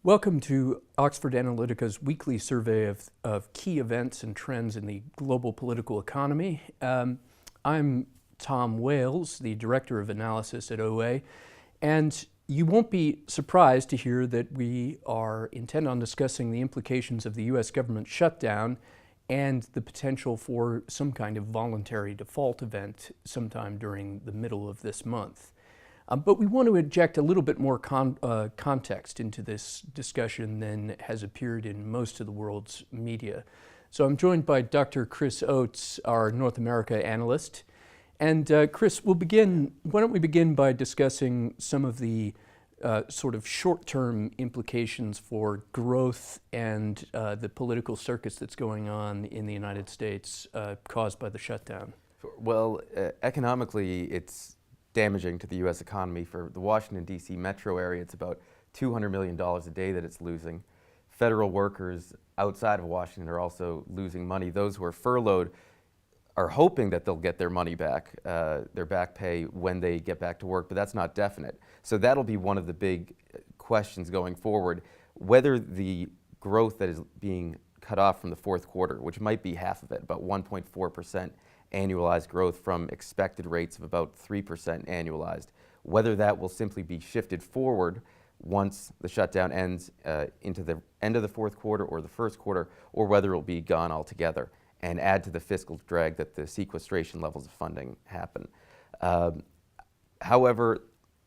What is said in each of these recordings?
Welcome to Oxford Analytica's weekly survey of key events and trends in the global political economy. I'm Tom Wales, the Director of Analysis at OA, and you won't be surprised to hear that we are intent on discussing the implications of the U.S. government shutdown and the potential for some kind of voluntary default event sometime during the middle of this month. But we want to inject a little bit more context into this discussion than has appeared in most of the world's media. So I'm joined by Dr. Chris Oates, our North America analyst. And Chris, why don't we begin by discussing some of the sort of short-term implications for growth and the political circus that's going on in the United States caused by the shutdown. Well, economically, it's damaging to the U.S. economy. For the Washington, D.C. metro area, it's about $200 million a day that it's losing. Federal workers outside of Washington are also losing money. Those who are furloughed are hoping that they'll get their money back, their back pay when they get back to work, but that's not definite. So that'll be one of the big questions going forward, whether the growth that is being cut off from the fourth quarter, which might be half of it, about 1.4%, annualized growth from expected rates of about 3% annualized, whether that will simply be shifted forward once the shutdown ends into the end of the fourth quarter or the first quarter, or whether it will be gone altogether and add to the fiscal drag that the sequestration levels of funding happen. However,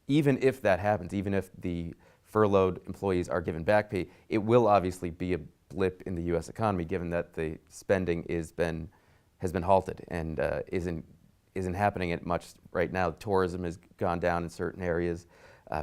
even if that happens, even if the furloughed employees are given back pay, it will obviously be a blip in the U.S. economy, given that the spending has been halted and isn't happening at much right now. Tourism has gone down in certain areas.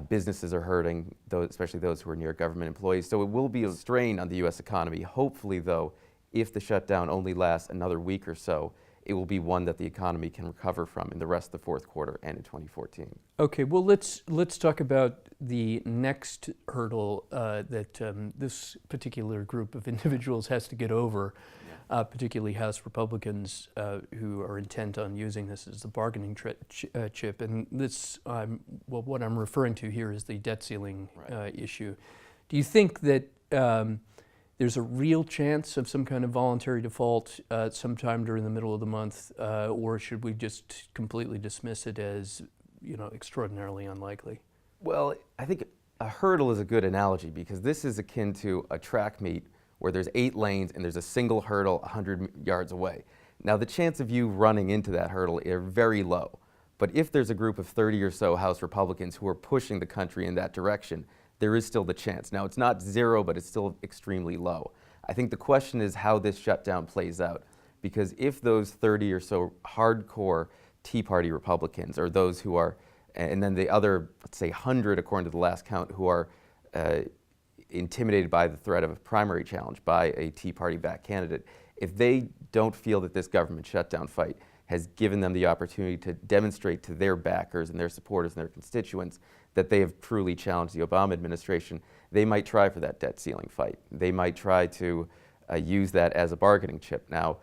Businesses are hurting, especially those who are near government employees. So it will be a strain on the U.S. economy. Hopefully, though, if the shutdown only lasts another week or so, it will be one that the economy can recover from in the rest of the fourth quarter and in 2014. Okay, well, let's talk about the next hurdle that this particular group of individuals has to get over. Particularly House Republicans who are intent on using this as the bargaining chip. And this, what I'm referring to here is the debt ceiling issue. Do you think that there's a real chance of some kind of voluntary default sometime during the middle of the month, or should we just completely dismiss it as, extraordinarily unlikely? Well, I think a hurdle is a good analogy because this is akin to a track meet where there's 8 lanes and there's a single hurdle 100 yards away. Now, the chance of you running into that hurdle are very low. But if there's a group of 30 or so House Republicans who are pushing the country in that direction, there is still the chance. Now, it's not zero, but it's still extremely low. I think the question is how this shutdown plays out. Because if those 30 or so hardcore Tea Party Republicans, or those who are, and then the other, let's say 100 according to the last count, who are intimidated by the threat of a primary challenge by a Tea Party-backed candidate, if they don't feel that this government shutdown fight has given them the opportunity to demonstrate to their backers and their supporters and their constituents that they have truly challenged the Obama administration, they might try for that debt ceiling fight. They might try to use that as a bargaining chip. Now,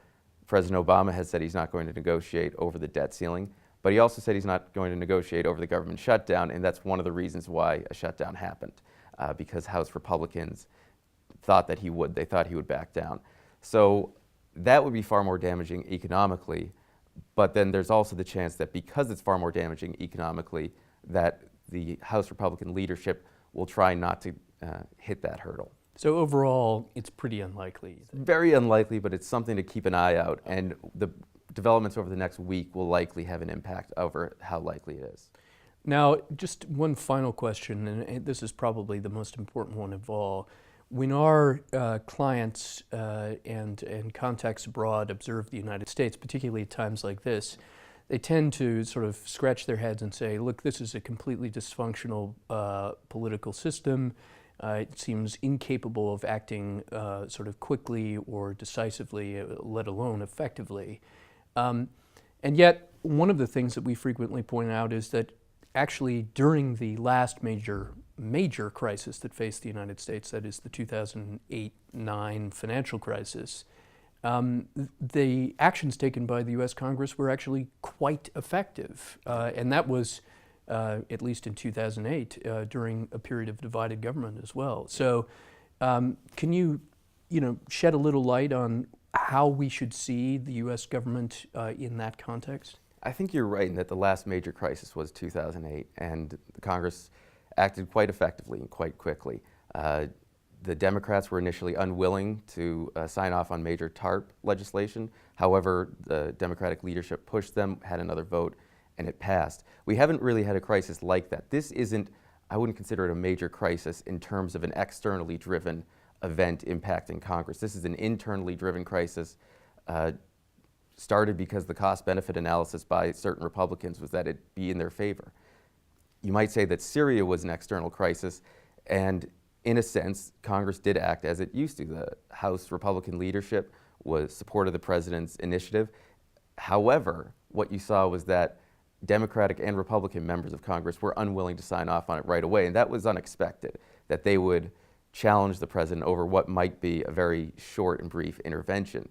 President Obama has said he's not going to negotiate over the debt ceiling, but he also said he's not going to negotiate over the government shutdown, and that's one of the reasons why a shutdown happened. Because House Republicans thought that he would. They thought he would back down. So that would be far more damaging economically, but then there's also the chance that because it's far more damaging economically, that the House Republican leadership will try not to hit that hurdle. So overall, it's pretty unlikely. Very unlikely, but it's something to keep an eye out, and the developments over the next week will likely have an impact over how likely it is. Now, just one final question, and this is probably the most important one of all. When our clients and contacts abroad observe the United States, particularly at times like this, they tend to sort of scratch their heads and say, look, this is a completely dysfunctional political system. It seems incapable of acting sort of quickly or decisively, let alone effectively. And yet, one of the things that we frequently point out is that actually, during the last major crisis that faced the United States, that is the 2008-9 financial crisis, the actions taken by the U.S. Congress were actually quite effective. And that was at least in 2008, during a period of divided government as well. So can you shed a little light on how we should see the U.S. government in that context? I think you're right in that the last major crisis was 2008, and the Congress acted quite effectively and quite quickly. The Democrats were initially unwilling to sign off on major TARP legislation. However, the Democratic leadership pushed them, had another vote, and it passed. We haven't really had a crisis like that. This isn't, I wouldn't consider it a major crisis in terms of an externally driven event impacting Congress. This is an internally driven crisis, started because the cost-benefit analysis by certain Republicans was that it'd be in their favor. You might say that Syria was an external crisis, and in a sense, Congress did act as it used to. The House Republican leadership supported the president's initiative. However, what you saw was that Democratic and Republican members of Congress were unwilling to sign off on it right away, and that was unexpected, that they would challenge the president over what might be a very short and brief intervention.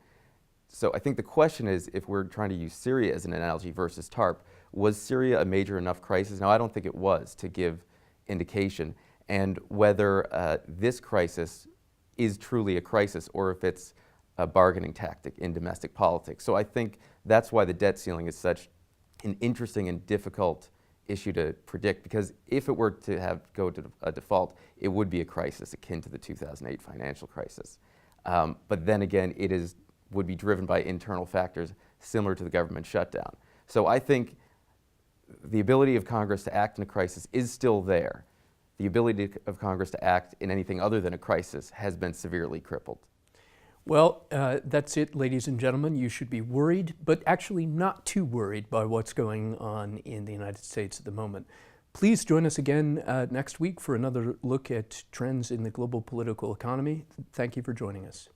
So I think the question is, if we're trying to use Syria as an analogy versus TARP, was Syria a major enough crisis? Now, I don't think it was to give indication, and whether this crisis is truly a crisis or if it's a bargaining tactic in domestic politics. So I think that's why the debt ceiling is such an interesting and difficult issue to predict, because if it were to go to a default, it would be a crisis akin to the 2008 financial crisis. But then again, would be driven by internal factors similar to the government shutdown. So I think the ability of Congress to act in a crisis is still there. The ability of Congress to act in anything other than a crisis has been severely crippled. Well, that's it, ladies and gentlemen. You should be worried, but actually not too worried by what's going on in the United States at the moment. Please join us again next week for another look at trends in the global political economy. Thank you for joining us.